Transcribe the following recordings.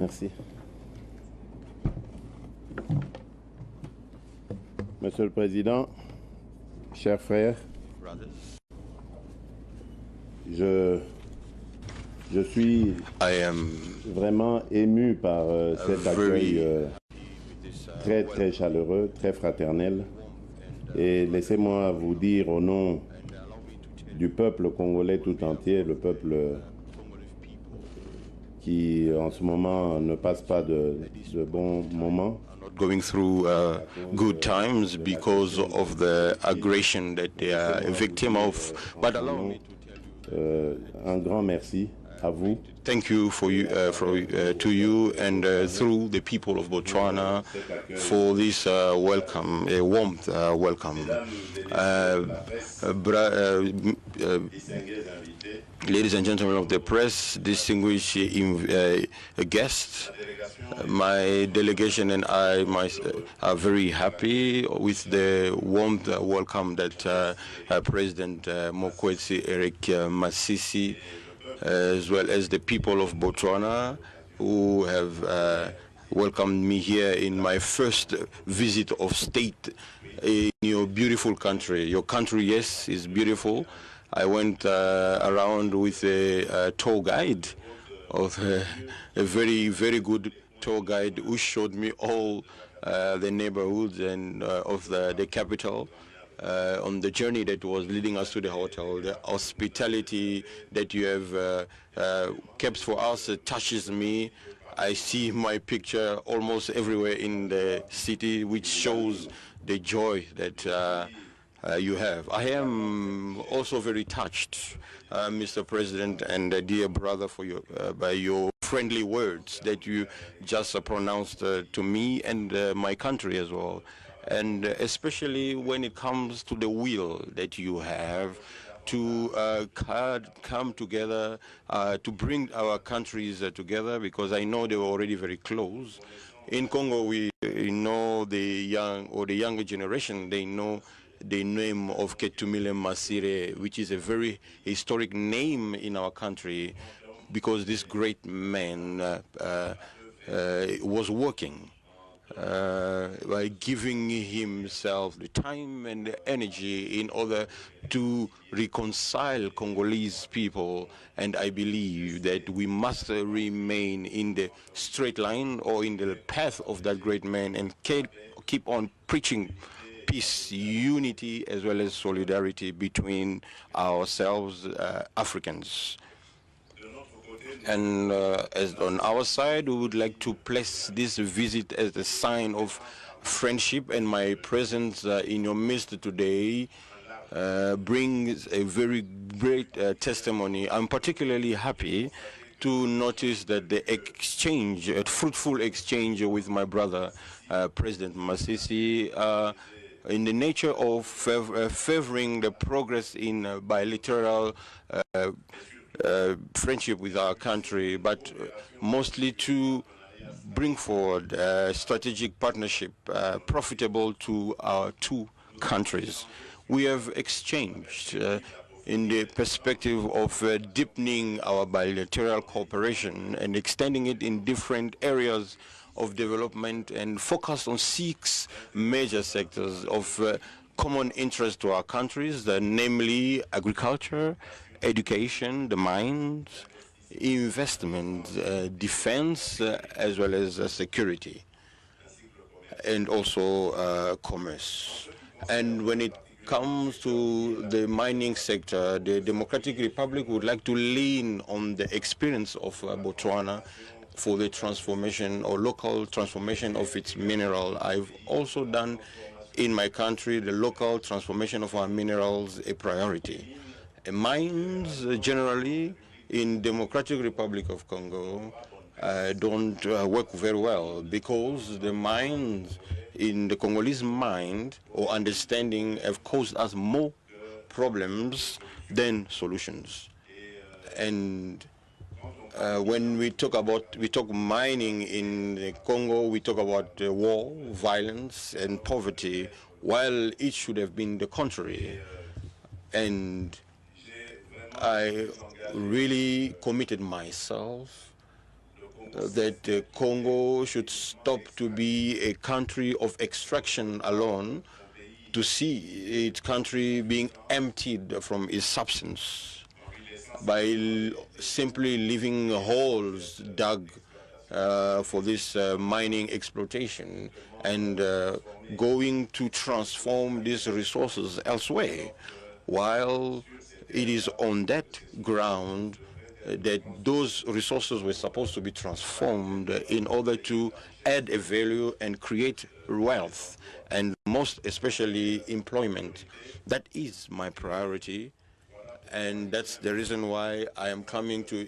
Merci. Monsieur le Président, chers frères, je suis vraiment ému par cet accueil très très chaleureux, très fraternel. Et laissez-moi vous dire au nom du peuple congolais tout entier, le peuple qui en ce moment ne passe pas de bons moments. Going through good times because of the aggression that they are a victim of. But allow me to tell you, un grand merci à vous. Thank you to you and through the people of Botswana for this welcome, a warm welcome. Ladies and gentlemen of the press, distinguished guests, my delegation and I are very happy with the warm welcome that President Mokwetsi Eric Masisi, as well as the people of Botswana, who have welcomed me here in my first visit of state in your beautiful country. Your country, yes, is beautiful. I went around with a tour guide, of a very, very good tour guide who showed me all the neighborhoods and of the capital. On the journey that was leading us to the hotel, the hospitality that you have kept for us touches me. I see my picture almost everywhere in the city, which shows the joy that you have. I am also very touched, Mr. President and dear brother, for your by your friendly words that you just pronounced to me and my country as well. And especially when it comes to the will that you have to come together, to bring our countries together, because I know they were already very close. In Congo, we know the young or the younger generation, they know the name of Ketumile Masire, which is a very historic name in our country, because this great man was working by giving himself the time and the energy in order to reconcile Congolese people. And I believe that we must remain in the straight line or in the path of that great man and keep on preaching peace, unity, as well as solidarity between ourselves, Africans. And as on our side, we would like to place this visit as a sign of friendship, and my presence in your midst today brings a very great testimony. I'm particularly happy to notice that the exchange, a fruitful exchange with my brother, President Masisi, in the nature of favoring the progress in bilateral friendship with our country, but mostly to bring forward a strategic partnership profitable to our two countries. We have exchanged in the perspective of deepening our bilateral cooperation and extending it in different areas of development and focus on 6 major sectors of common interest to our countries, namely agriculture, education, the mines, investment, defense, as well as security, and also commerce. And when it comes to the mining sector, the Democratic Republic would like to lean on the experience of Botswana for the transformation or local transformation of its mineral. I've also done in my country the local transformation of our minerals a priority. Mines generally in Democratic Republic of Congo don't work very well, because the mines in the Congolese mind or understanding have caused us more problems than solutions. And when we talk mining in Congo, we talk about war, violence, and poverty, while it should have been the contrary. And I really committed myself that Congo should stop to be a country of extraction alone, to see its country being emptied from its substance by simply leaving holes dug for this mining exploitation and going to transform these resources elsewhere, while it is on that ground that those resources were supposed to be transformed in order to add a value and create wealth, and most especially employment. That is my priority, and that's the reason why I am coming to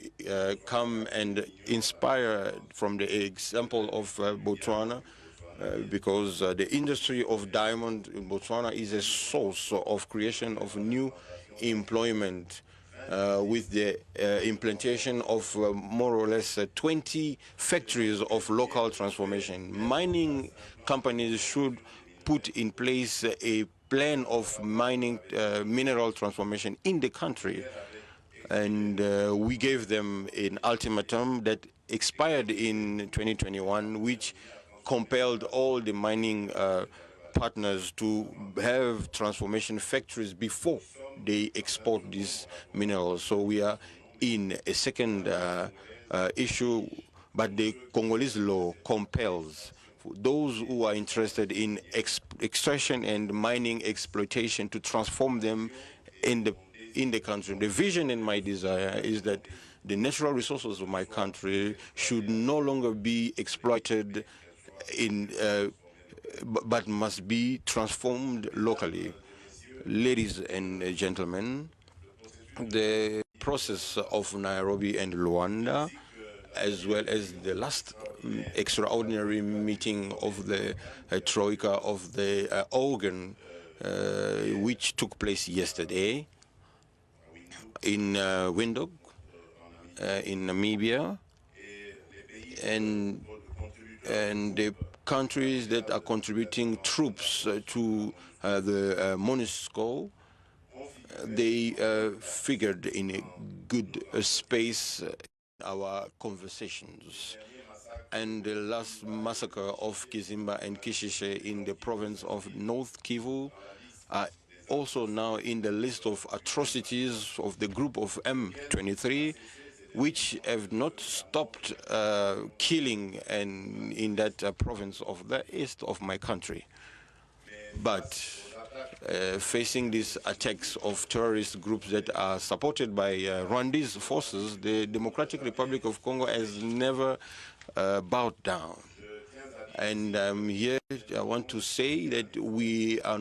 come and inspire from the example of Botswana, because the industry of diamond in Botswana is a source of creation of new employment, with the implementation of more or less 20 factories of local transformation. Mining companies should put in place a plan of mining mineral transformation in the country. And we gave them an ultimatum that expired in 2021, which compelled all the mining partners to have transformation factories before they export these minerals. So we are in a second issue, but the Congolese law compels those who are interested in extraction and mining exploitation to transform them in the country. The vision and my desire is that the natural resources of my country should no longer be exploited but must be transformed locally. Ladies and gentlemen, the process of Nairobi and Luanda, as well as the last extraordinary meeting of the Troika of the organ, which took place yesterday in Windhoek, in Namibia, and the countries that are contributing troops to the MONUSCO, they figured in a good space in our conversations. And the last massacre of Kizimba and Kishishe in the province of North Kivu are also now in the list of atrocities of the group of M23, which have not stopped killing in that province of the east of my country. But facing these attacks of terrorist groups that are supported by Rwandese forces, the Democratic Republic of Congo has never bowed down. And here I want to say that we are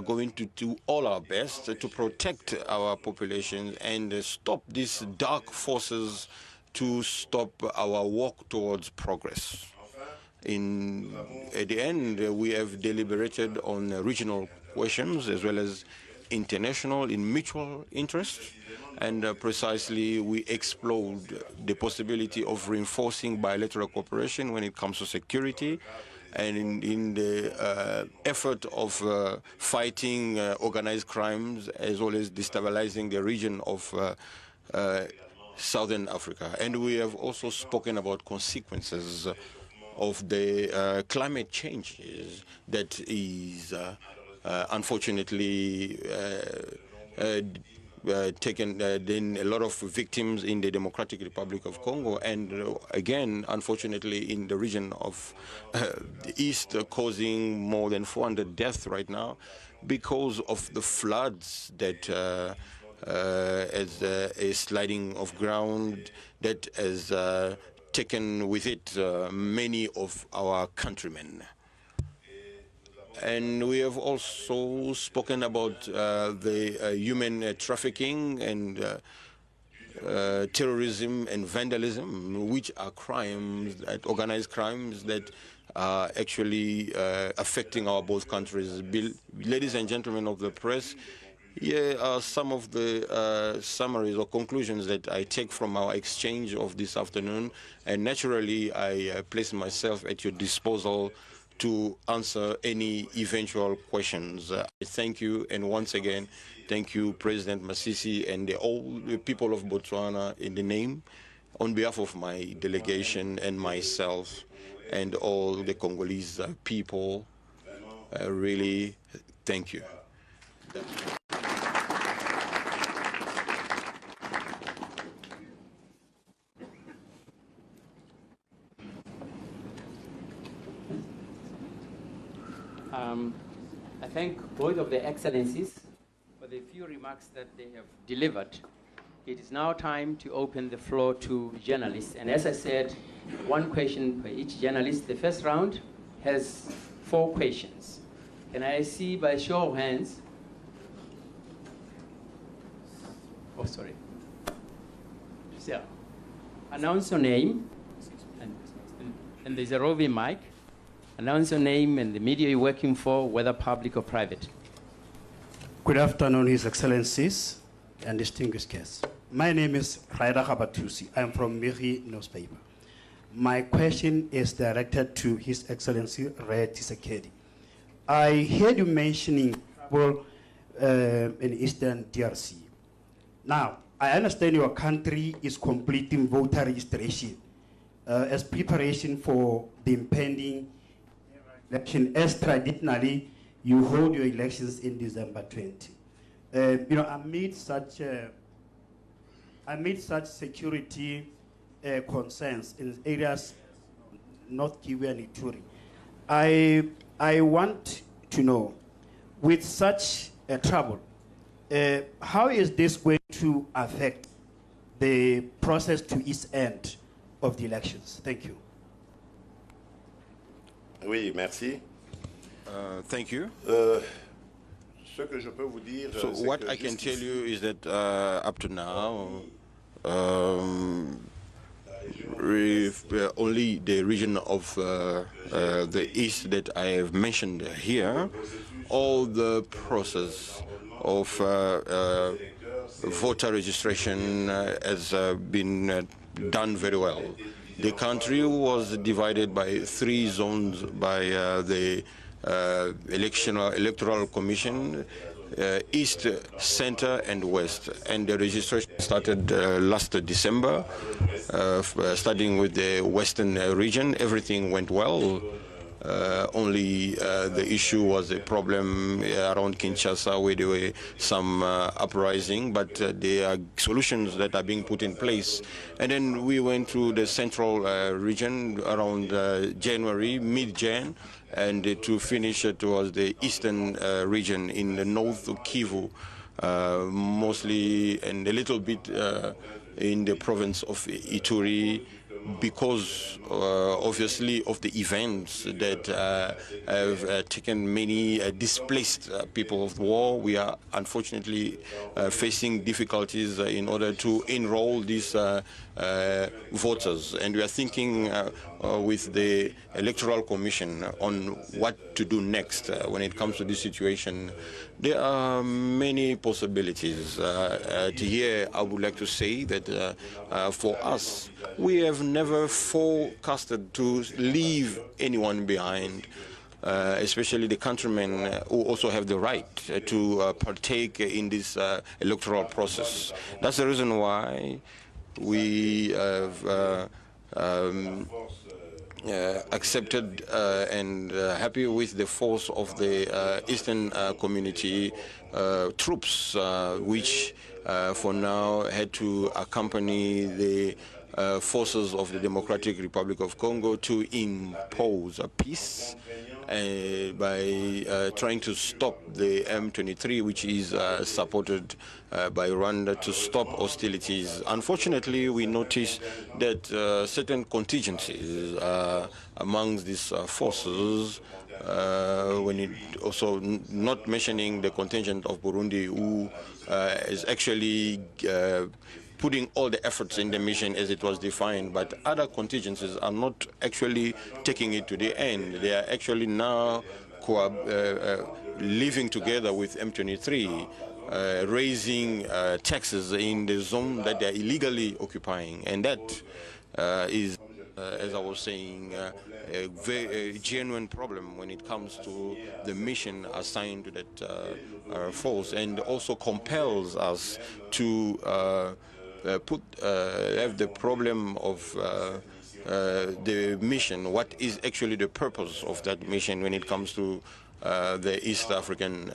going to do all our best to protect our population and stop these dark forces, to stop our walk towards progress. At the end, we have deliberated on regional questions as well as international in mutual interest, and precisely we explored the possibility of reinforcing bilateral cooperation when it comes to security, and in the effort of fighting organized crimes, as well as destabilizing the region of Southern Africa. And we have also spoken about consequences of the climate changes that is unfortunately taken a lot of victims in the Democratic Republic of Congo, and again, unfortunately, in the region of the East, causing more than 400 deaths right now because of the floods that as a sliding of ground that has taken with it many of our countrymen. And we have also spoken about the human trafficking and terrorism and vandalism, which are crimes, organized crimes that are actually affecting our both countries. Ladies and gentlemen of the press, here are some of the summaries or conclusions that I take from our exchange of this afternoon, and naturally I place myself at your disposal to answer any eventual questions. Thank you, and once again, thank you, President Masisi, and all the people of Botswana, in the name on behalf of my delegation and myself and all the Congolese people, really thank you. I thank both of the excellencies for the few remarks that they have delivered. It is now time to open the floor to journalists. And as I said, one question per each journalist. The first round has 4 questions. Can I see by show of hands? Oh, sorry. So, announce your name. And there's a roving mic. Announce your name and the media you're working for, whether public or private. Good afternoon, His Excellencies and distinguished guests. My name is Raida Habatusi. I'm from Miri newspaper. My question is directed to His Excellency Red Tshisekedi. I heard you mentioning travel in Eastern DRC. Now, I understand your country is completing voter registration as preparation for the impending election, as traditionally you hold your elections in December 20. Amid such security concerns in areas North Kivu and Ituri, I want to know, with such trouble, how is this going to affect the process to its end of the elections? Thank you. Oui, merci. Thank you. Ce que je peux vous dire, so what I can tell you is that up to now, only the region of the east that I have mentioned here, all the process of voter registration has been done very well. The country was divided by 3 zones by the Electoral Commission, East, Center, and West. And the registration started last December, starting with the Western region. Everything went well. Only the issue was a problem around Kinshasa, where there were some uprising, but there are solutions that are being put in place. And then we went to the central region around January, mid-Jan, and to finish towards the eastern region in the North Kivu, mostly, and a little bit in the province of Ituri, because obviously of the events that have taken many displaced people of war. We are unfortunately facing difficulties in order to enroll these voters, and we are thinking with the Electoral Commission on what to do next when it comes to this situation. There are many possibilities. Here I would like to say that for us, we have never forecasted to leave anyone behind, especially the countrymen who also have the right to partake in this electoral process. That's the reason why we have accepted and happy with the force of the Eastern community troops, which for now had to accompany the forces of the Democratic Republic of Congo to impose a peace by trying to stop the M23, which is supported by Rwanda, to stop hostilities. Unfortunately, we noticed that certain contingencies amongst these forces, when it also not mentioning the contingent of Burundi, who is actually putting all the efforts in the mission as it was defined, but other contingencies are not actually taking it to the end. They are actually now living together with M23, raising taxes in the zone that they are illegally occupying. And that is, as I was saying, a very genuine problem when it comes to the mission assigned to that force, and also compels us to have the problem of the mission. What is actually the purpose of that mission when it comes to the East African?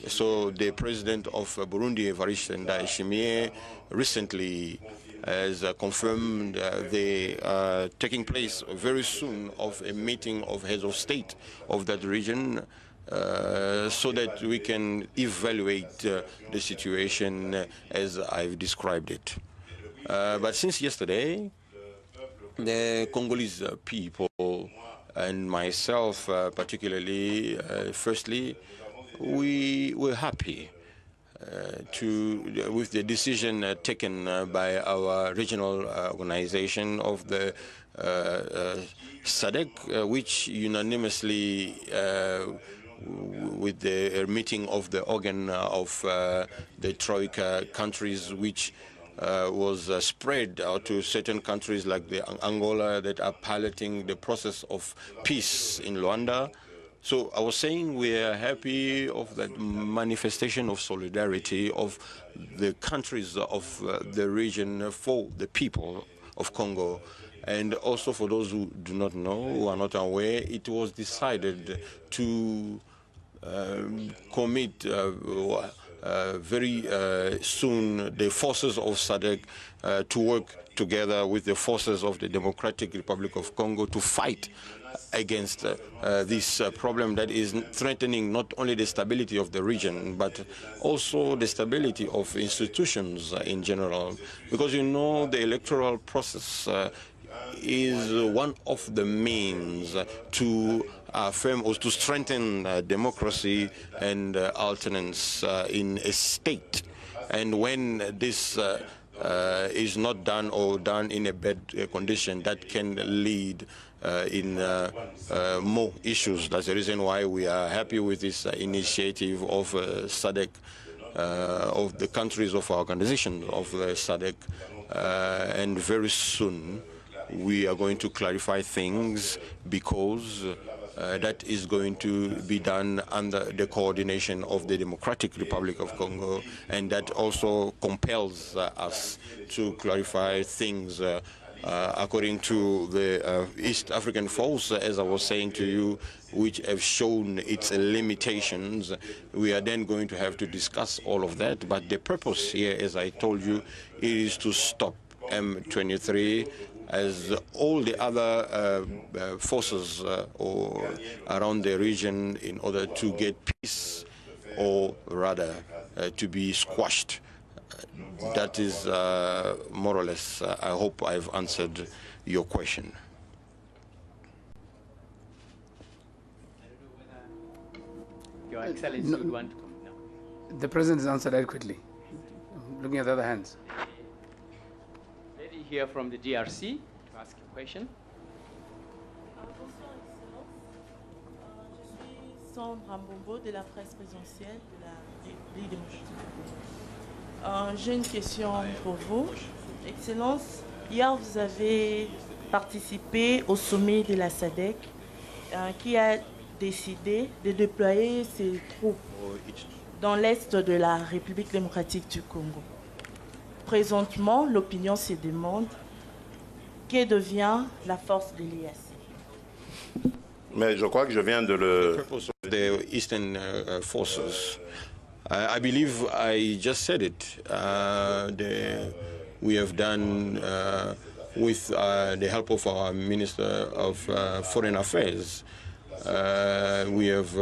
So the president of Burundi, Evariste Ndayishimiye, recently has confirmed they are taking place very soon of a meeting of heads of state of that region, so that we can evaluate the situation as I've described it. But since yesterday, the Congolese people and myself particularly, firstly, we were happy with the decision taken by our regional organization of the SADC, which unanimously, with the meeting of the organ of the Troika countries, which was spread out to certain countries like Angola that are piloting the process of peace in Luanda. So I was saying we are happy of that manifestation of solidarity of the countries of the region for the people of Congo. And also for those who do not know, who are not aware, it was decided to commit very soon the forces of SADC to work together with the forces of the Democratic Republic of Congo to fight against this problem that is threatening not only the stability of the region, but also the stability of institutions in general. Because you know the electoral process is one of the means to affirm or to strengthen democracy and alternance in a state. And when this is not done or done in a bad condition, that can lead in more issues. That's the reason why we are happy with this initiative of SADC, of the countries of our organization of SADC, and very soon we are going to clarify things, because that is going to be done under the coordination of the Democratic Republic of Congo, and that also compels us to clarify things according to the East African force, as I was saying to you, which have shown its limitations. We are then going to have to discuss all of that, but the purpose here, as I told you, is to stop M23 as all the other forces or around the region, in order to get peace, or rather to be squashed. That is more or less, I hope I've answered your question. Your Excellency would want to comment now. The President has answered adequately. I'm looking at the other hands. Lady here from the DRC to ask a question. Bonsoir, Excellence. Je suis Sandra Mbombo de la presse présidentielle de la République démocratique du Congo. J'ai une question pour vous. Excellence, hier vous avez participé au sommet de la SADC qui a décidé de déployer ses troupes dans l'est de la République démocratique du Congo. Présentement, l'opinion se demande que devient la force de l'EAC. Mais je crois que je viens de le... Purpose of the Eastern forces. I believe I just said it. We have done with the help of our Minister of Foreign Affairs. We have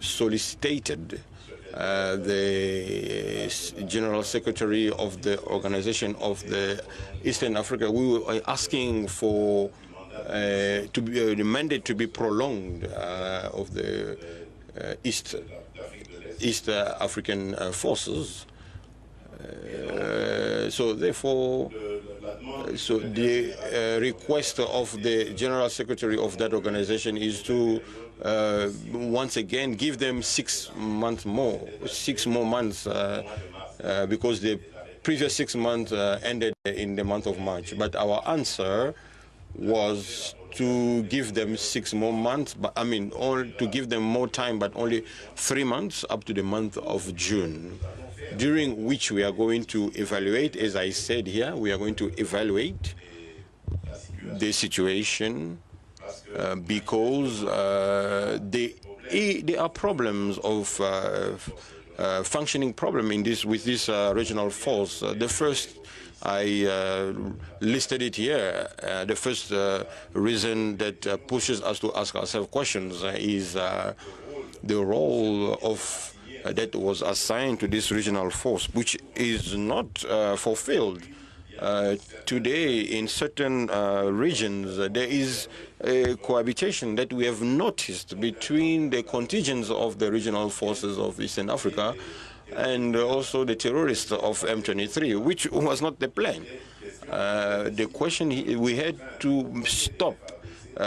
solicited the General Secretary of the Organization of the Eastern Africa. We were asking for the mandate to be prolonged of the East African forces. So therefore, the request of the General Secretary of that organization is to once again give them 6 months more, 6 more months, because the previous 6 months ended in the month of March. But our answer was to give them 6 more months, but I mean, to give them more time, but only 3 months up to the month of June. during which we are going to evaluate, as I said here, we are going to evaluate the situation because there are problems of functioning problem in this with this regional force. The first, I listed it here. The first reason that pushes us to ask ourselves questions is the role of that was assigned to this regional force, which is not fulfilled. Today, in certain regions, there is a cohabitation that we have noticed between the contingents of the regional forces of Eastern Africa and also the terrorists of M23, which was not the plan. The question, we had to stop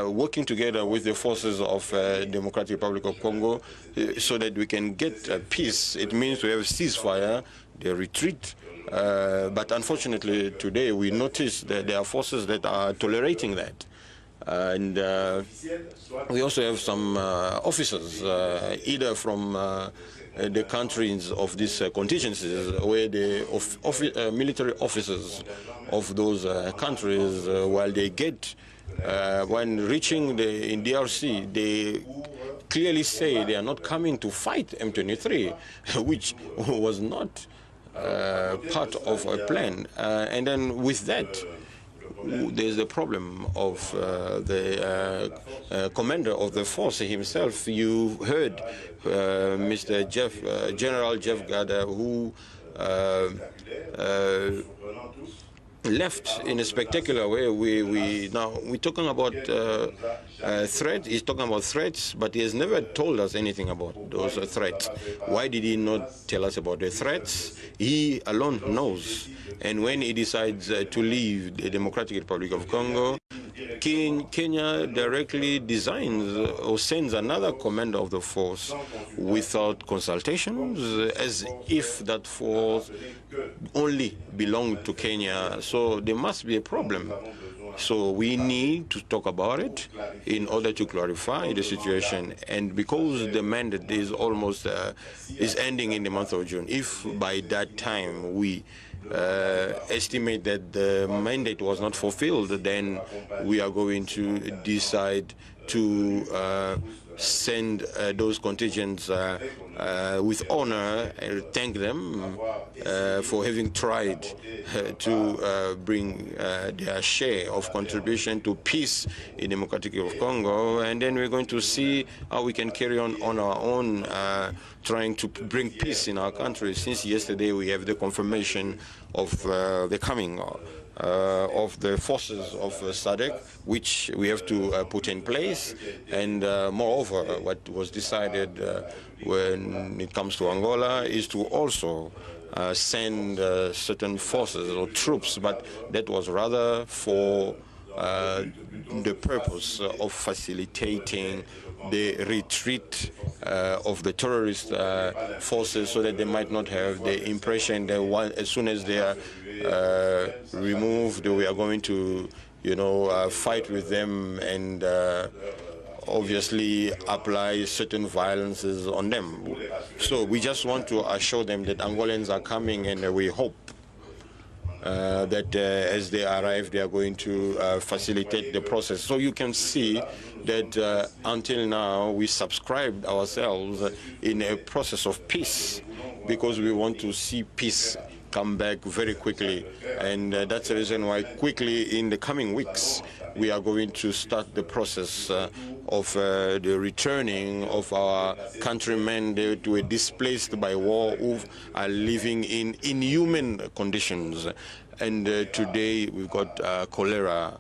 working together with the forces of Democratic Republic of Congo so that we can get peace. It means we have a ceasefire, the retreat. But unfortunately, today we notice that there are forces that are tolerating that. And we also have some officers, either from the countries of these contingencies, where the military officers of those countries, while they get, when reaching in DRC, they clearly say they are not coming to fight M23, which was not part of a plan. And then with that, there's the problem of the commander of the force himself. You heard Mr. General Jeff Garde, who left in a spectacular way. We're talking about threats. He's talking about threats, but he has never told us anything about those threats. Why did he not tell us about the threats? He alone knows. And when he decides to leave the Democratic Republic of Congo, Kenya directly designs or sends another commander of the force without consultations, as if that force only belonged to Kenya. So there must be a problem. So we need to talk about it in order to clarify the situation. And because the mandate is almost is ending in the month of June, if by that time we estimate that the mandate was not fulfilled, then we are going to decide to send those contingents with honor and thank them for having tried to bring their share of contribution to peace in the Democratic Republic of Congo. And then we're going to see how we can carry on our own, trying to bring peace in our country. Since yesterday, we have the confirmation of the coming of the forces of SADC, which we have to put in place. And moreover, what was decided when it comes to Angola is to also send certain forces or troops, but that was rather for the purpose of facilitating the retreat of the terrorist forces, so that they might not have the impression that as soon as they are removed, we are going to, fight with them and obviously apply certain violences on them. So we just want to assure them that Angolans are coming, and we hope that as they arrive, they are going to facilitate the process. So you can see that until now, we subscribed ourselves in a process of peace, because we want to see peace come back very quickly. And that's the reason why quickly in the coming weeks, we are going to start the process of the returning of our countrymen that were displaced by war, who are living in inhuman conditions. And today we've got cholera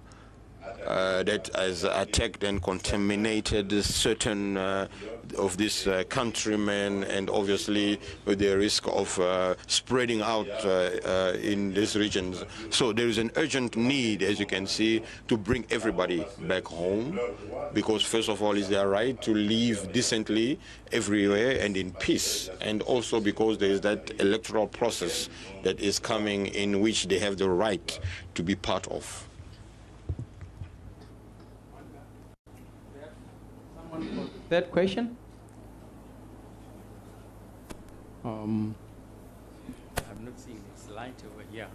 that has attacked and contaminated certain of these countrymen, and obviously with the risk of spreading out in these regions. So there is an urgent need, as you can see, to bring everybody back home, because first of all, it's their right to live decently everywhere and in peace, and also because there is that electoral process that is coming, in which they have the right to be part of. Third question. I'm not seeing this light over here.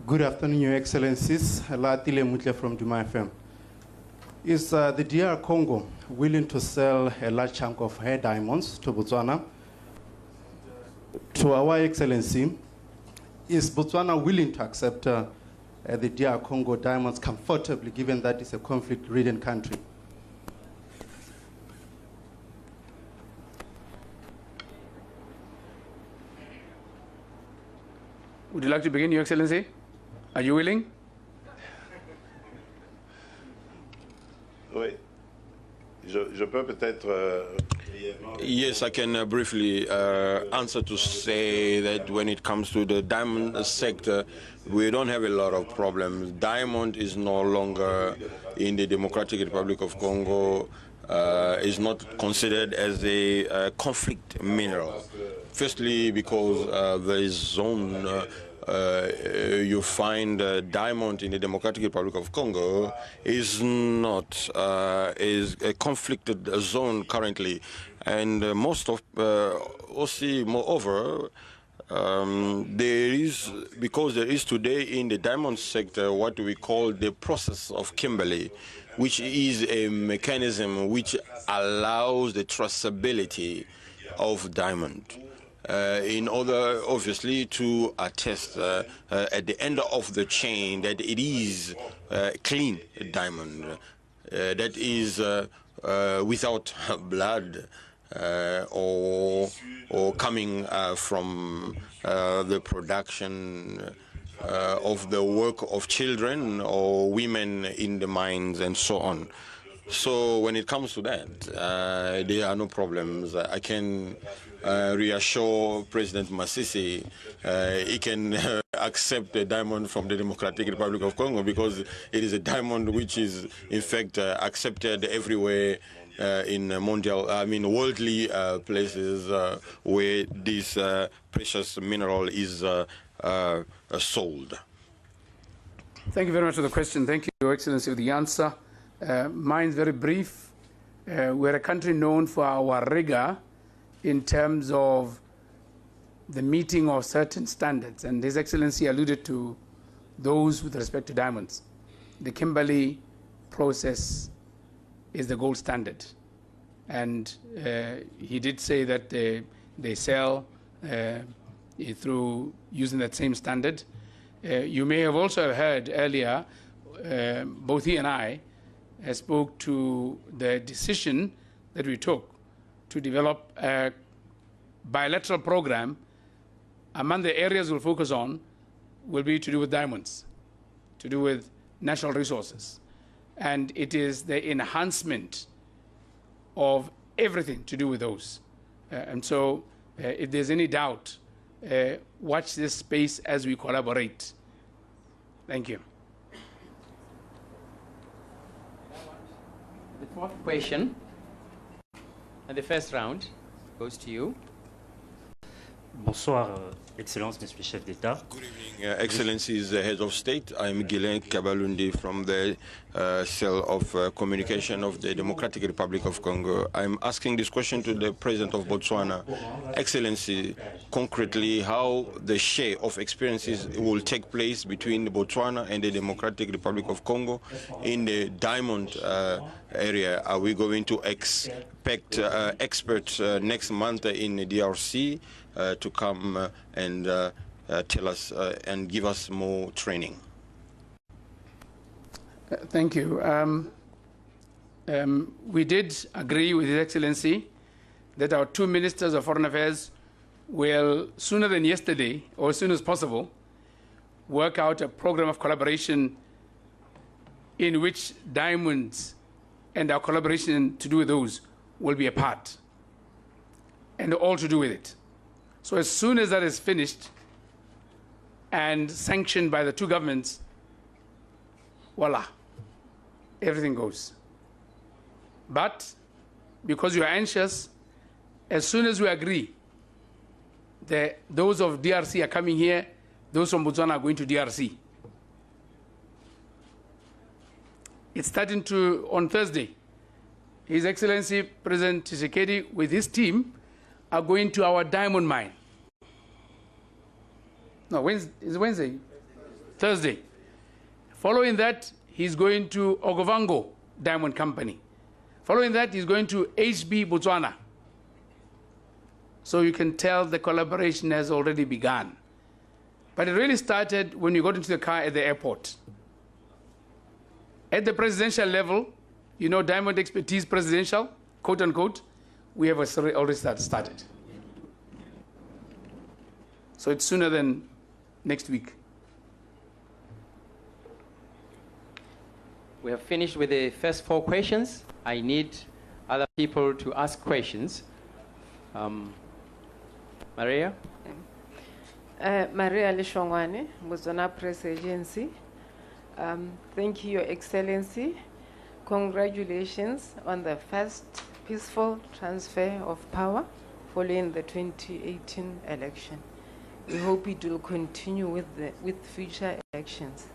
Good afternoon, Your Excellencies. Latile Mutle from Duma FM. Is the DR Congo willing to sell a large chunk of her diamonds to Botswana? To our Excellency, is Botswana willing to accept the DR Congo diamonds comfortably, given that it's a conflict-ridden country? Would you like to begin, Your Excellency? Are you willing? Oui. Je peux peut-être... Yes, I can briefly answer to say that when it comes to the diamond sector, we don't have a lot of problems. Diamond is no longer in the Democratic Republic of Congo, is not considered as a conflict mineral. Firstly, because the zone you find diamond in the Democratic Republic of Congo is not is a conflicted zone currently, and most of also moreover. Because there is today in the diamond sector what we call the process of Kimberley, which is a mechanism which allows the traceability of diamond. In order, obviously, to attest at the end of the chain that it is clean diamond, that is without blood or coming from the production of the work of children or women in the mines and so on. So when it comes to that, there are no problems. I can reassure President Masisi he can accept a diamond from the Democratic Republic of Congo, because it is a diamond which is in fact accepted everywhere in worldly places where this precious mineral is sold. Thank you very much for the question. Thank you, Your Excellency, for the answer. Mine's very brief. We're a country known for our rigor in terms of the meeting of certain standards, and His Excellency alluded to those with respect to diamonds. The Kimberley process is the gold standard, and he did say that they sell through using that same standard. You may have also heard earlier, both he and I spoke to the decision that we took to develop a bilateral program. Among the areas we'll focus on will be to do with diamonds, to do with natural resources. And it is the enhancement of everything to do with those. And so if there's any doubt, watch this space as we collaborate. Thank you. The fourth question, and the first round, goes to you. Bonsoir, Excellences, Messieurs les chefs d'État. Good evening, Excellencies, Head of State. I'm Guilain Kabalundi from the Cell of Communication of the Democratic Republic of Congo. I'm asking this question to the President of Botswana. Excellency, concretely, how the share of experiences will take place between Botswana and the Democratic Republic of Congo in the diamond area? Are we going to expect experts next month in the DRC to come and tell us and give us more training? Thank you. We did agree with His Excellency that our two ministers of foreign affairs will, sooner than yesterday, or as soon as possible, work out a program of collaboration in which diamonds and our collaboration to do with those will be a part, and all to do with it. So as soon as that is finished and sanctioned by the two governments, voila, everything goes. But because you are anxious, as soon as we agree that those of DRC are coming here, those from Botswana are going to DRC. It's starting on Thursday. His Excellency President Tshisekedi with his team are going to our diamond mine. No, Wednesday, it's Wednesday. Thursday. Following that, he's going to Ogovango Diamond Company. Following that, he's going to HB Botswana. So you can tell the collaboration has already begun. But it really started when you got into the car at the airport. At the presidential level, you know, Diamond Expertise Presidential, quote unquote, we have already started. So it's sooner than next week. We have finished with the first 4 questions. I need other people to ask questions. Maria? Maria Lishongwane, Botswana Press Agency. Thank you, Your Excellency. Congratulations on the first peaceful transfer of power following the 2018 election. We hope it will continue with future elections.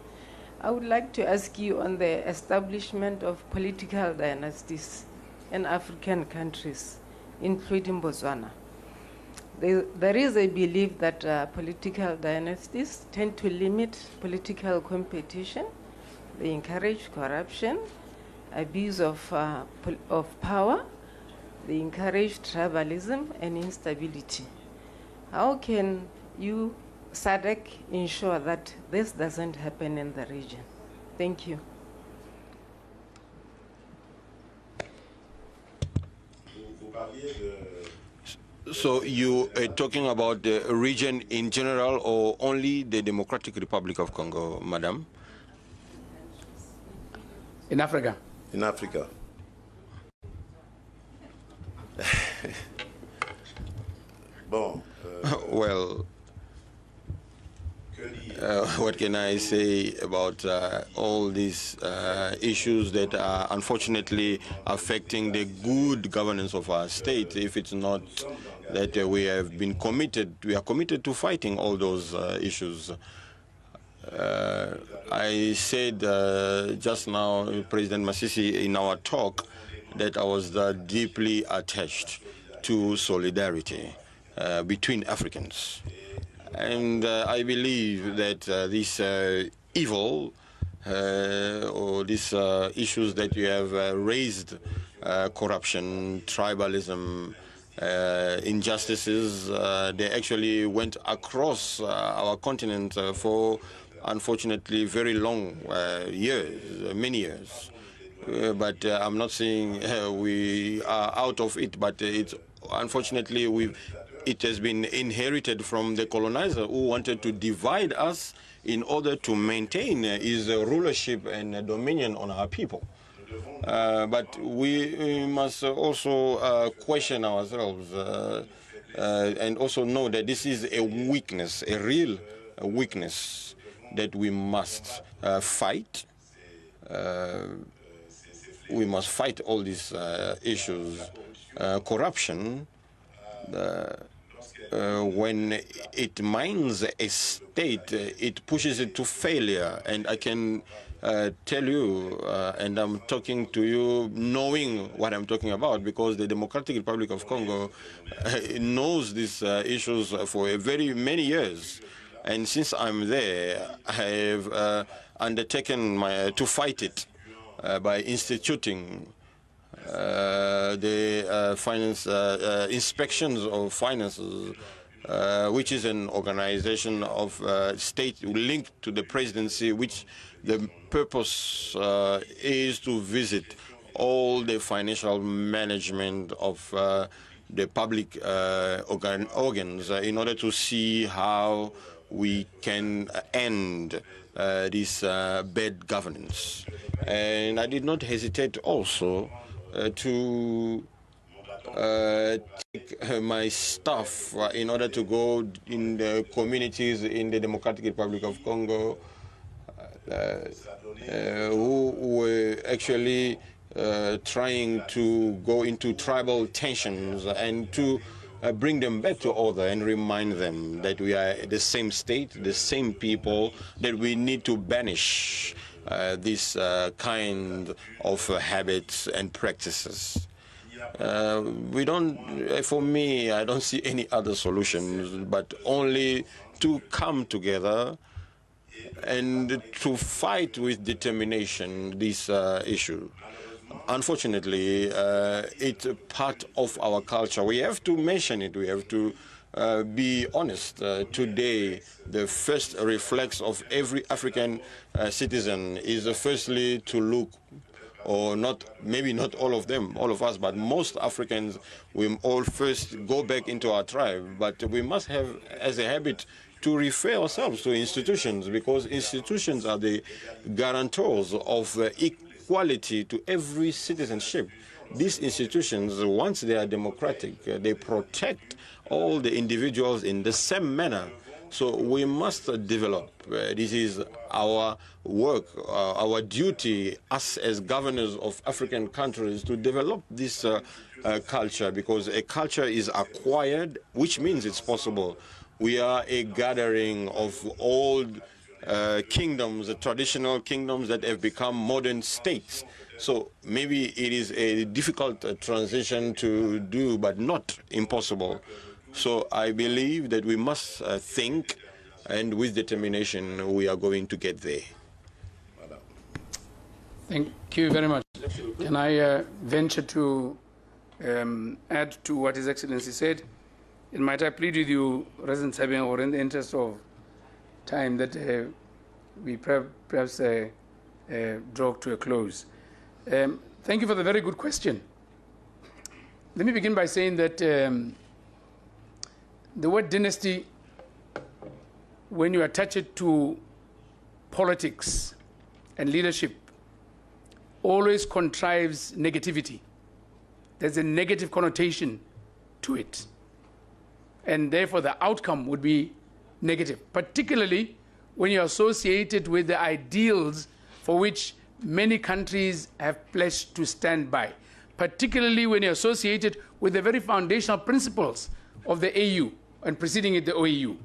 I would like to ask you on the establishment of political dynasties in African countries, including Botswana. There is a belief that political dynasties tend to limit political competition. They encourage corruption, abuse of power. They encourage tribalism and instability. How can you, SADC, ensure that this doesn't happen in the region? Thank you. So you are talking about the region in general or only the Democratic Republic of Congo, Madam? In Africa. In Africa. Bon. Well, what can I say about all these issues that are unfortunately affecting the good governance of our state, if it's not that we are committed to fighting all those issues. I said just now, President Masisi, in our talk, that I was deeply attached to solidarity between Africans. And I believe that this evil or these issues that you have raised, corruption, tribalism, injustices, they actually went across our continent for, unfortunately, very long years, many years. But I'm not saying we are out of it, but it's unfortunately it has been inherited from the colonizer who wanted to divide us in order to maintain his rulership and dominion on our people. But we must also question ourselves and also know that this is a weakness, a real weakness that we must fight. We must fight all these issues. Corruption, when it mines a state, it pushes it to failure. And I can tell you, and I'm talking to you knowing what I'm talking about, because the Democratic Republic of Congo knows these issues for very many years. And since I'm there, I have undertaken to fight it by instituting the finance inspections of finances, which is an organization of state linked to the presidency, which the purpose is to visit all the financial management of the public organs in order to see how we can end this bad governance. And I did not hesitate also to take my staff in order to go in the communities in the Democratic Republic of Congo who were actually trying to go into tribal tensions and to bring them back to order and remind them that we are the same state, the same people, that we need to banish this kind of habits and practices. For me, I don't see any other solutions but only to come together and to fight with determination this issue. Unfortunately, it's a part of our culture. We have to mention it. We have to be honest. Today, the first reflex of every African citizen is firstly to look, or not, maybe not all of them, all of us, but most Africans, we all first go back into our tribe. But we must have as a habit to refer ourselves to institutions, because institutions are the guarantors of equality to every citizenship. These institutions, once they are democratic, they protect all the individuals in the same manner. So we must develop. This is our work, our duty, us as governors of African countries, to develop this culture, because a culture is acquired, which means it's possible. We are a gathering of old kingdoms, traditional kingdoms that have become modern states. So maybe it is a difficult transition to do, but not impossible. So I believe that we must think, and with determination, we are going to get there. Thank you very much. Can I venture to add to what His Excellency said? And might I plead with you, Resident Sabin, or in the interest of time, that we perhaps draw to a close. Thank you for the very good question. Let me begin by saying that the word dynasty, when you attach it to politics and leadership, always contrives negativity. There's a negative connotation to it. And therefore, the outcome would be negative, particularly when you're associated with the ideals for which many countries have pledged to stand by, particularly when you're associated with the very foundational principles of the AU and preceding it the OAU,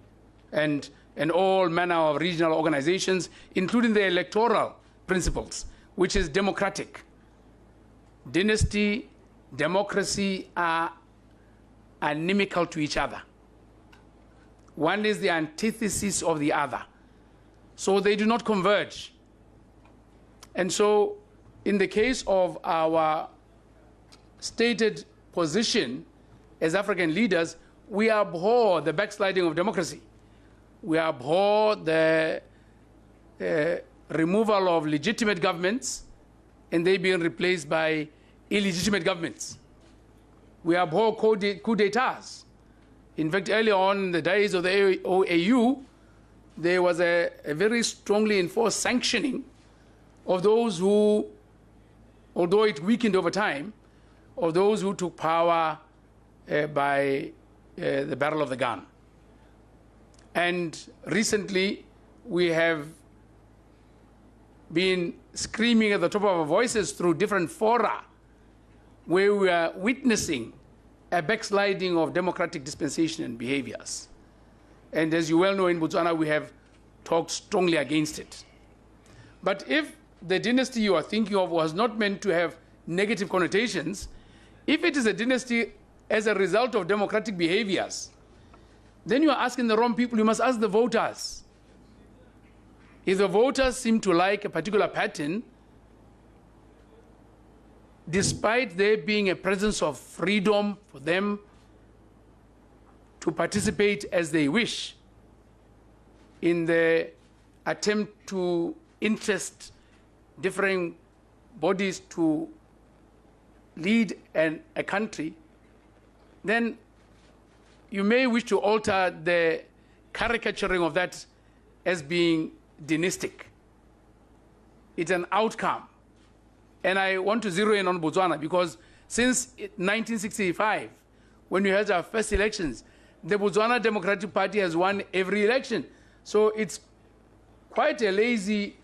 and all manner of regional organizations, including the electoral principles, which is democratic. Dynasty, democracy are inimical to each other. One is the antithesis of the other. So they do not converge. And so in the case of our stated position as African leaders, we abhor the backsliding of democracy. We abhor the removal of legitimate governments and they being replaced by illegitimate governments. We abhor coup d'etats. In fact, early on in the days of the OAU, there was a very strongly enforced sanctioning of those who, although it weakened over time, of those who took power by the barrel of the gun. And recently, we have been screaming at the top of our voices through different fora where we are witnessing a backsliding of democratic dispensation and behaviors. And as you well know, in Botswana, we have talked strongly against it. But if the dynasty you are thinking of was not meant to have negative connotations, if it is a dynasty as a result of democratic behaviors, then you are asking the wrong people. You must ask the voters. If the voters seem to like a particular pattern, despite there being a presence of freedom for them to participate as they wish in the attempt to interest different bodies to lead a country, then you may wish to alter the caricaturing of that as being dynastic. It's an outcome. And I want to zero in on Botswana because since 1965, when we had our first elections, the Botswana Democratic Party has won every election. So it's quite a lazy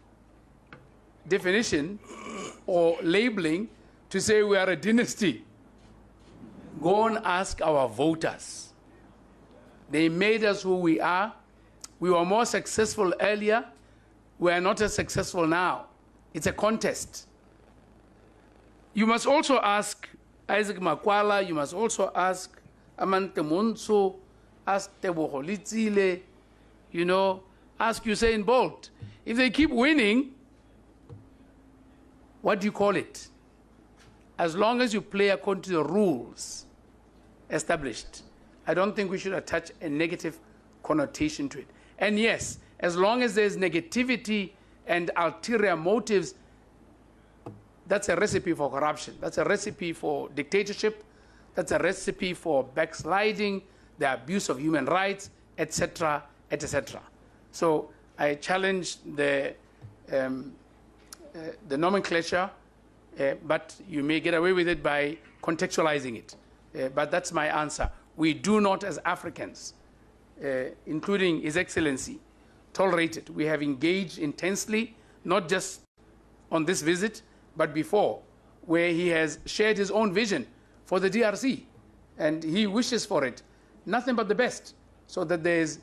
definition or labeling to say we are a dynasty. Go and ask our voters. They made us who we are. We were more successful earlier. We are not as successful now. It's a contest. You must also ask Isaac Makwala, you must also ask Amante Monso, ask Tebo Holitsile, you know, ask Usain Bolt. If they keep winning, what do you call it? As long as you play according to the rules established, I don't think we should attach a negative connotation to it. And yes, as long as there's negativity and ulterior motives, that's a recipe for corruption. That's a recipe for dictatorship. That's a recipe for backsliding, the abuse of human rights, etc., etc. So I challenge the nomenclature, but you may get away with it by contextualizing it. But that's my answer. We do not, as Africans, including His Excellency, tolerate it. We have engaged intensely, not just on this visit, but before, where he has shared his own vision for the DRC, and he wishes for it nothing but the best, so that there is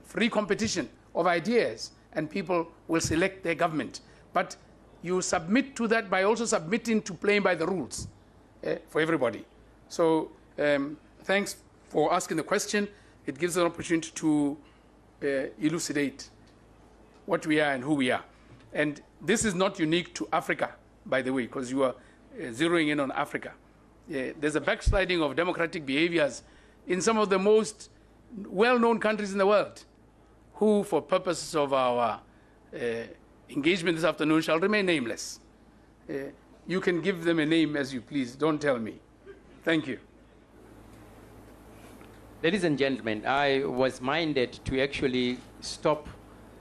free competition of ideas, and people will select their government. But you submit to that by also submitting to playing by the rules for everybody. So thanks for asking the question. It gives an opportunity to elucidate what we are and who we are. And this is not unique to Africa, by the way, because you are zeroing in on Africa. There's a backsliding of democratic behaviors in some of the most well-known countries in the world, who, for purposes of our engagement this afternoon, shall remain nameless. You can give them a name as you please. Don't tell me. Thank you. Ladies and gentlemen, I was minded to actually stop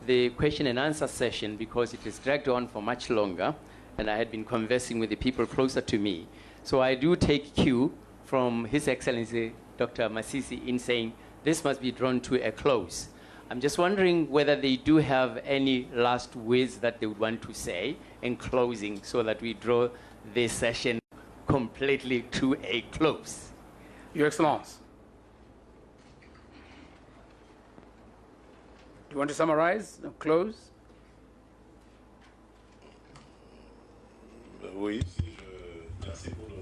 the question and answer session because it has dragged on for much longer, and I had been conversing with the people closer to me. So I do take cue from His Excellency Dr. Masisi in saying this must be drawn to a close. I'm just wondering whether they do have any last words that they would want to say in closing so that we draw this session completely to a close. Your Excellency. Do you want to summarize or close?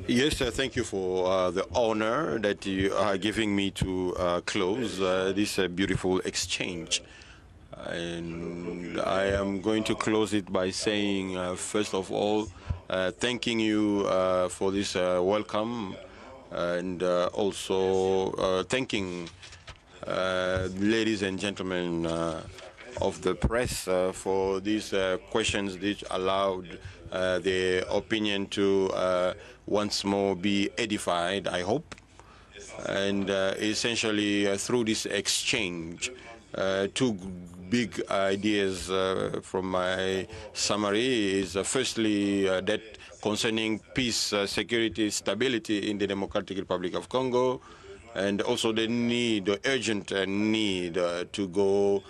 Yes, thank you for the honor that you are giving me to close this beautiful exchange. And I am going to close it by saying, first of all, thanking you for this welcome, and also thanking ladies and gentlemen of the press for these questions which allowed their opinion to once more be edified, I hope. And essentially through this exchange, two big ideas from my summary is firstly that concerning peace, security, stability in the Democratic Republic of Congo, and also the need, the urgent need to go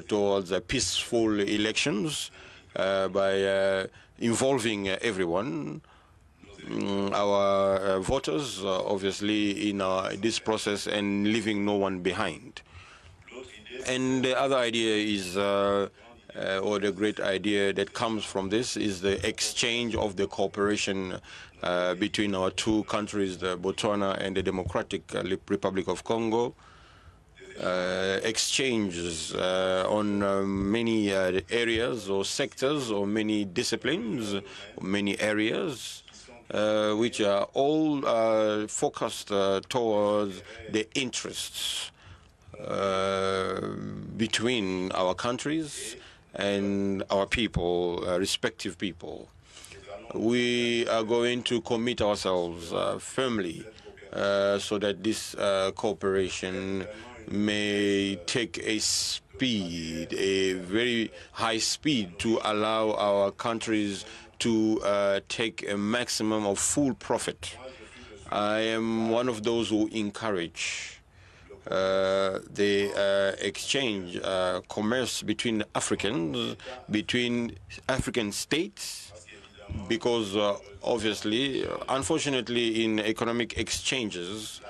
towards peaceful elections by involving everyone, our voters, obviously, in this process and leaving no one behind. And the other idea is, or the great idea that comes from this, is the exchange of the cooperation between our two countries, the Botswana and the Democratic Republic of Congo. Exchanges on many areas or sectors or many disciplines, many areas, which are all focused towards the interests between our countries and our people, respective people. We are going to commit ourselves firmly so that this cooperation may take a speed, a very high speed, to allow our countries to take a maximum of full profit. I am one of those who encourage the exchange, commerce between Africans, between African states, because obviously, unfortunately, in economic exchanges,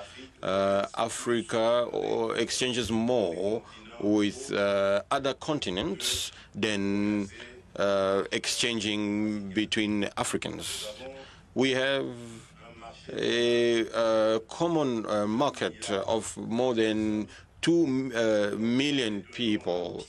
Africa exchanges more with other continents than exchanging between Africans. We have a common market of more than million people,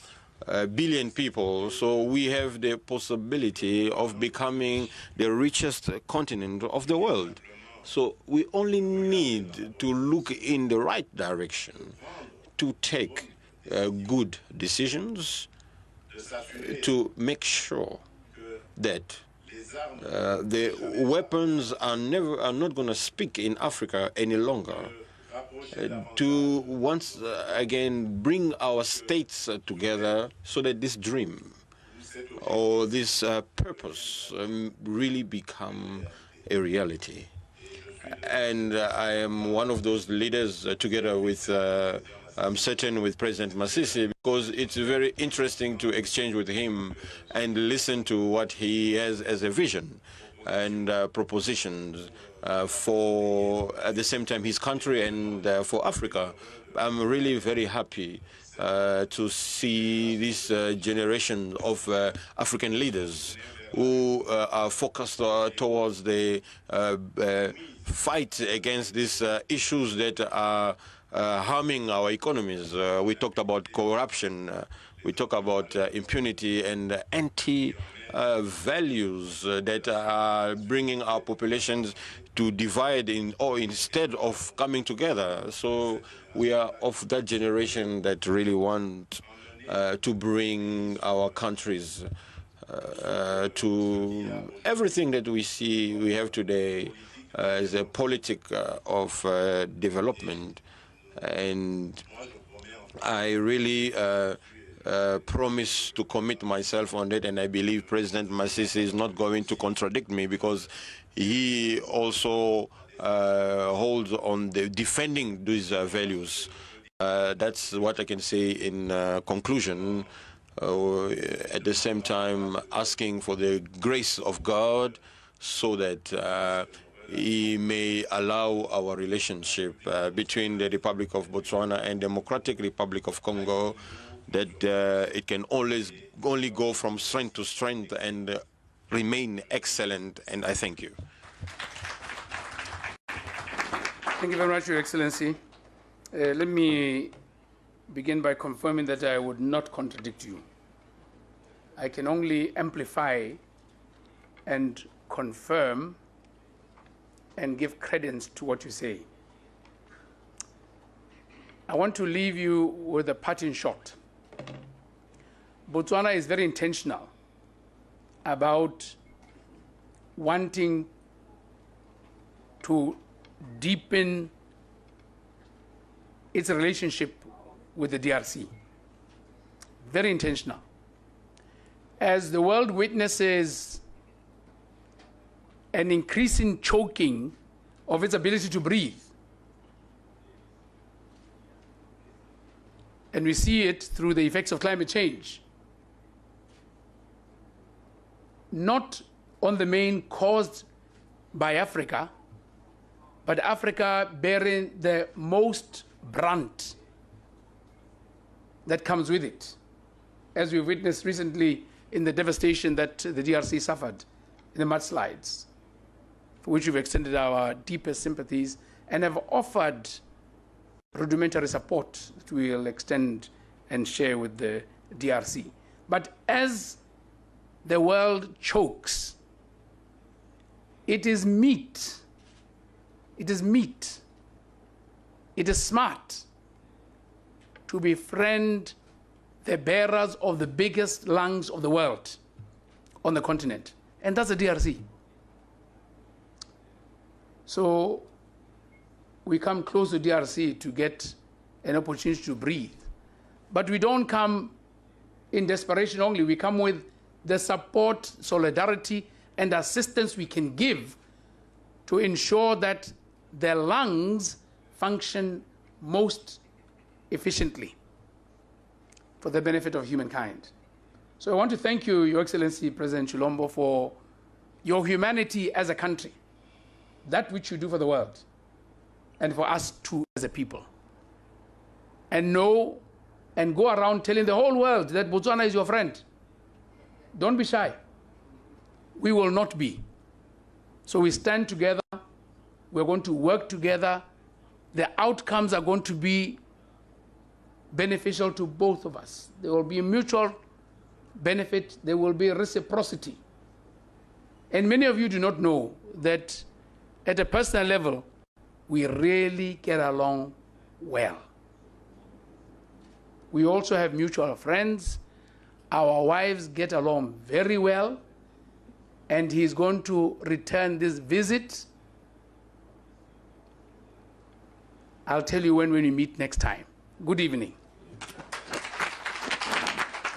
billion people, so we have the possibility of becoming the richest continent of the world. So we only need to look in the right direction to take good decisions, to make sure that the weapons are not going to speak in Africa any longer, to once again bring our states together so that this dream or this purpose really become a reality. And I am one of those leaders together with I'm certain with President Masisi, because it's very interesting to exchange with him and listen to what he has as a vision and propositions for, at the same time, his country and for Africa. I'm really very happy to see this generation of African leaders who are focused towards the fight against these issues that are harming our economies. We talked about corruption, we talk about impunity and anti-values that are bringing our populations to divide instead of coming together. So we are of that generation that really want to bring our countries to everything that we see we have today as a politic of development. And I really promise to commit myself on that, and I believe President Masisi is not going to contradict me, because he also holds on the defending these values. That's what I can say in conclusion. At the same time, asking for the grace of God so that he may allow our relationship between the Republic of Botswana and Democratic Republic of Congo, that it can only go from strength to strength and remain excellent. And I thank you. Thank you very much, Your Excellency. Let me begin by confirming that I would not contradict you. I can only amplify and confirm and give credence to what you say. I want to leave you with a parting shot. Botswana is very intentional about wanting to deepen its relationship with the DRC. Very intentional. As the world witnesses an increasing choking of its ability to breathe, and we see it through the effects of climate change, not on the main caused by Africa, but Africa bearing the most brunt that comes with it, as we've witnessed recently in the devastation that the DRC suffered in the mudslides, for which we've extended our deepest sympathies and have offered rudimentary support that we will extend and share with the DRC. But as the world chokes, it is meat, it is smart to befriend the bearers of the biggest lungs of the world on the continent, and that's the DRC. So we come close to DRC to get an opportunity to breathe. But we don't come in desperation only. We come with the support, solidarity, and assistance we can give to ensure that their lungs function most efficiently for the benefit of humankind. So I want to thank you, Your Excellency, President Chilombo, for your humanity as a country, that which you do for the world, and for us too as a people. And know and go around telling the whole world that Botswana is your friend. Don't be shy. We will not be. So we stand together. We're going to work together. The outcomes are going to be beneficial to both of us. There will be mutual benefit. There will be reciprocity. And many of you do not know that at a personal level, we really get along well. We also have mutual friends. Our wives get along very well. And he's going to return this visit. I'll tell you when we meet next time. Good evening.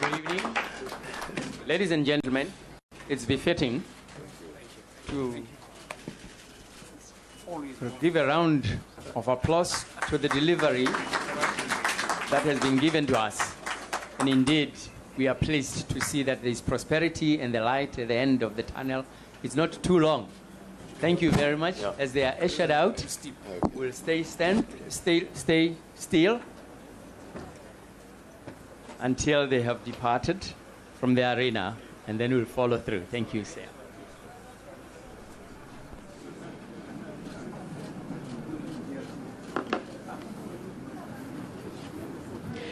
Good evening. Ladies and gentlemen, it's befitting to give a round of applause to the delivery that has been given to us. And indeed, we are pleased to see that there is prosperity and the light at the end of the tunnel. It's not too long. Thank you very much. Yeah. As they are ushered out, we'll stay still until they have departed from the arena, and then we'll follow through. Thank you, sir.